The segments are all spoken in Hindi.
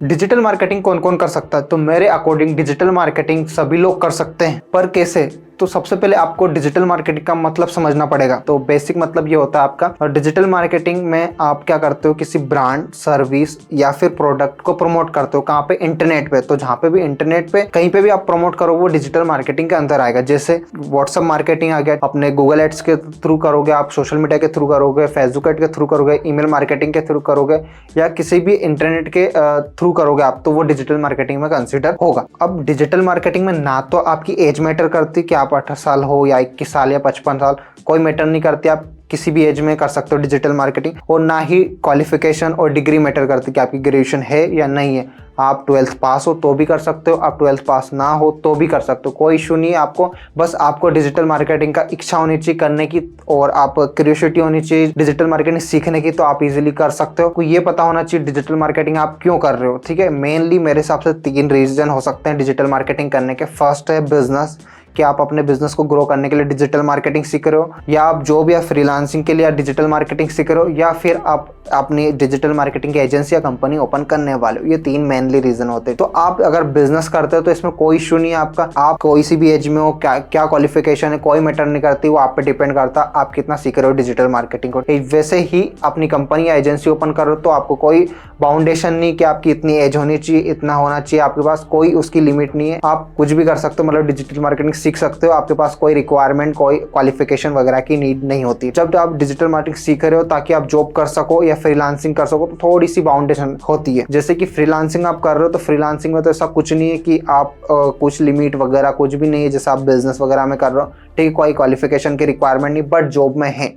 डिजिटल मार्केटिंग कौन कौन कर सकता है? तो मेरे अकॉर्डिंग डिजिटल मार्केटिंग सभी लोग कर सकते हैं, पर कैसे? तो सबसे पहले आपको डिजिटल मार्केटिंग का मतलब समझना पड़ेगा। तो बेसिक मतलब ये होता है आपका, और डिजिटल मार्केटिंग में आप क्या करते हो, किसी ब्रांड, सर्विस या फिर प्रोडक्ट को प्रमोट करते हो। कहाँ पे? इंटरनेट पे। तो जहाँ पे भी इंटरनेट पे कहीं पे भी आप प्रमोट करो वो डिजिटल मार्केटिंग के अंदर आएगा। जैसे व्हाट्सअप मार्केटिंग आ गया, अपने गूगल एड्स के थ्रू करोगे, आप सोशल मीडिया के थ्रू करोगे, फेसबुक एड के थ्रू करोगे, ईमेल मार्केटिंग के थ्रू करोगे, या किसी भी इंटरनेट के थ्रू करोगे आप, तो वो डिजिटल मार्केटिंग में कंसिडर होगा। अब डिजिटल मार्केटिंग में ना तो आपकी एज मैटर करती कि आप 18 साल हो या 21 साल या 55 साल, कोई मैटर नहीं करती, आप किसी भी एज में कर सकते हो डिजिटल मार्केटिंग। और ना ही क्वालिफिकेशन और डिग्री मैटर करती कि आपकी ग्रेजुएशन है या नहीं है। आप 12th पास हो तो भी कर सकते हो, आप 12th पास ना हो तो भी कर सकते हो, कोई इशू नहीं है आपको। बस आपको डिजिटल मार्केटिंग का इच्छा होनी चाहिए करने की, और आप क्यूरियोसिटी होनी चाहिए डिजिटल मार्केटिंग सीखने की, तो आप इजीली कर सकते हो। ये पता होना चाहिए डिजिटल मार्केटिंग आप क्यों कर रहे हो। ठीक है, मेनली मेरे हिसाब से 3 रीजन हो सकते हैं डिजिटल मार्केटिंग करने के। फर्स्ट है बिजनेस, कि आप अपने बिजनेस को ग्रो करने के लिए डिजिटल मार्केटिंग सीख रहे हो, या आप जॉब या फ्रीलांसिंग के लिए आप डिजिटल मार्केटिंग सीख रहे हो, या फिर आप अपनी डिजिटल मार्केटिंग की एजेंसी या कंपनी ओपन करने वाले हो। ये 3 मेनली रीजन होते हैं। तो आप अगर बिजनेस करते हो तो इसमें कोई इशू नहीं है आपका, आप कोई सी भी एज में हो, क्या क्वालिफिकेशन है, कोई मैटर नहीं करती, वो आप पे डिपेंड करता है आप कितना सीख रहे हो डिजिटल मार्केटिंग को। वैसे ही अपनी कंपनी या एजेंसी ओपन करो तो आपको कोई बाउंडेशन नहीं कि आपकी इतनी एज होनी चाहिए, इतना होना चाहिए, आपके पास कोई उसकी लिमिट नहीं है। आप कुछ भी कर सकते हो, मतलब डिजिटल मार्केटिंग सीख सकते हो। आपके पास कोई रिक्वायरमेंट, कोई क्वालिफिकेशन वगैरह की नीड नहीं होती। जब आप डिजिटल मार्केटिंग सीख रहे हो ताकि आप जॉब कर सको या फ्रीलांसिंग कर सको, तो थोड़ी सी बाउंडेशन होती है। जैसे कि फ्रीलांसिंग आप कर रहे हो तो फ्रीलांसिंग में तो ऐसा कुछ नहीं है कि आप कुछ लिमिट वगैरह कुछ भी नहीं है, जैसे आप बिजनेस वगैरह में कर रहे हो। ठीक है, कोई क्वालिफिकेशन की रिक्वायरमेंट नहीं, बट जॉब में है।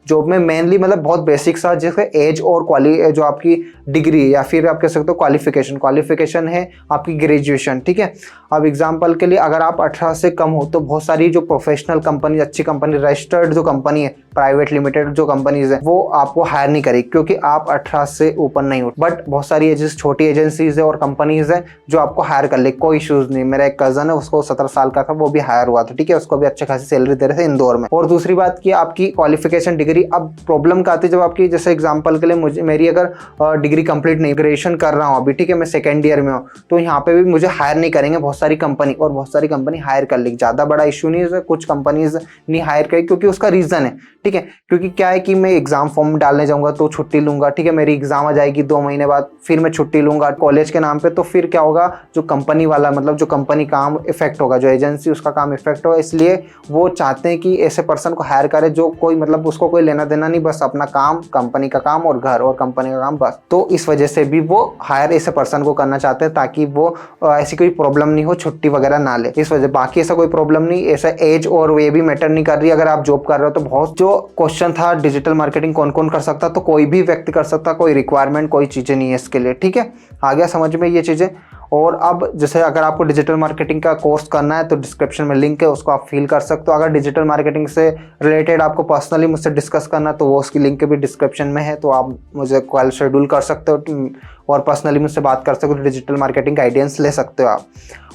जॉब में मेनली मतलब बहुत बेसिक सा, जैसे एज और जो आपकी डिग्री या फिर आप कह सकते हो क्वालिफिकेशन है आपकी ग्रेजुएशन। ठीक है, अब एग्जांपल के लिए अगर आप 18 से कम हो तो बहुत सारी जो प्रोफेशनल कंपनी, अच्छी कंपनी, रजिस्टर्ड जो कंपनी है, प्राइवेट लिमिटेड जो कंपनीज है, वो आपको हायर नहीं करेगी क्योंकि आप 18 से ऊपर नहीं हो। बट बहुत सारी छोटी एजेंसीज है और कंपनीज है जो आपको हायर कर ले, कोई इश्यूज नहीं। मेरा एक कजन है, उसको 17 साल का था, वो भी हायर हुआ था। ठीक है, उसको भी अच्छे खासी सैलरी दे रहे थे इंदौर में। और दूसरी बात की आपकी क्वालिफिकेशन डिग्री, अब प्रॉब्लम क्या आती है जब आपकी, जैसे एग्जांपल के लिए मेरी अगर डिग्री कंप्लीट नहीं, ग्रेजुएशन कर रहा हूँ अभी, ठीक है, मैं सेकंड ईयर में हूँ, तो यहाँ पे भी मुझे हायर नहीं करेंगे बहुत सारी कंपनी, और बहुत सारी कंपनी हायर कर लेगी। ज्यादा बड़ा इशू नहीं है, कुछ कंपनीज नहीं हायर करेगी क्योंकि उसका रीजन है। ठीक है, क्योंकि क्या है कि मैं एग्जाम फॉर्म डालने जाऊंगा तो छुट्टी लूंगा। ठीक है, मेरी एग्जाम आ जाएगी 2 महीने बाद, फिर मैं छुट्टी लूंगा कॉलेज के नाम पे, तो फिर क्या होगा, जो कंपनी वाला मतलब जो कंपनी काम इफेक्ट होगा, जो एजेंसी उसका काम इफेक्ट होगा। इसलिए वो चाहते हैं कि ऐसे पर्सन को हायर करे जो कोई मतलब उसको कोई लेना देना नहीं, बस अपना काम, कंपनी का काम और घर और कंपनी का काम, बस। तो इस वजह से भी वो हायर ऐसे पर्सन को करना चाहते हैं ताकि वो ऐसी कोई प्रॉब्लम नहीं हो, छुट्टी वगैरह ना ले, इस वजह। बाकी ऐसा कोई प्रॉब्लम नहीं, ऐसा एज और ये भी मैटर नहीं कर रही। अगर आप जॉब कर रहे हो तो बहुत, जो क्वेश्चन था डिजिटल मार्केटिंग कौन कौन कर सकता, तो कोई भी व्यक्ति कर सकता, कोई रिक्वायरमेंट कोई चीजें नहीं है इसके लिए। ठीक है, आ गया समझ में ये चीजें। और अब जैसे अगर आपको डिजिटल मार्केटिंग का कोर्स करना है तो डिस्क्रिप्शन में लिंक है, उसको आप फिल कर सकते हो। अगर डिजिटल मार्केटिंग से रिलेटेड आपको पर्सनली मुझसे डिस्कस करना है तो वो उसकी लिंक भी डिस्क्रिप्शन में है, तो आप मुझे कॉल शेड्यूल कर सकते हो और पर्सनली मुझसे बात कर सकते हो, डिजिटल मार्केटिंग गाइडेंस ले सकते हो आप।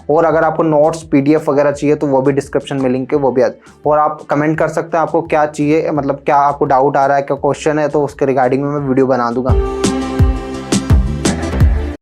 और अगर आपको नोट्स PDF वगैरह चाहिए तो वो भी डिस्क्रिप्शन में लिंक है, वो भी और आप कमेंट कर सकते हैं आपको क्या चाहिए, मतलब क्या आपको डाउट आ रहा है, क्या क्वेश्चन है, तो उसके रिगार्डिंग में मैं वीडियो बना दूंगा।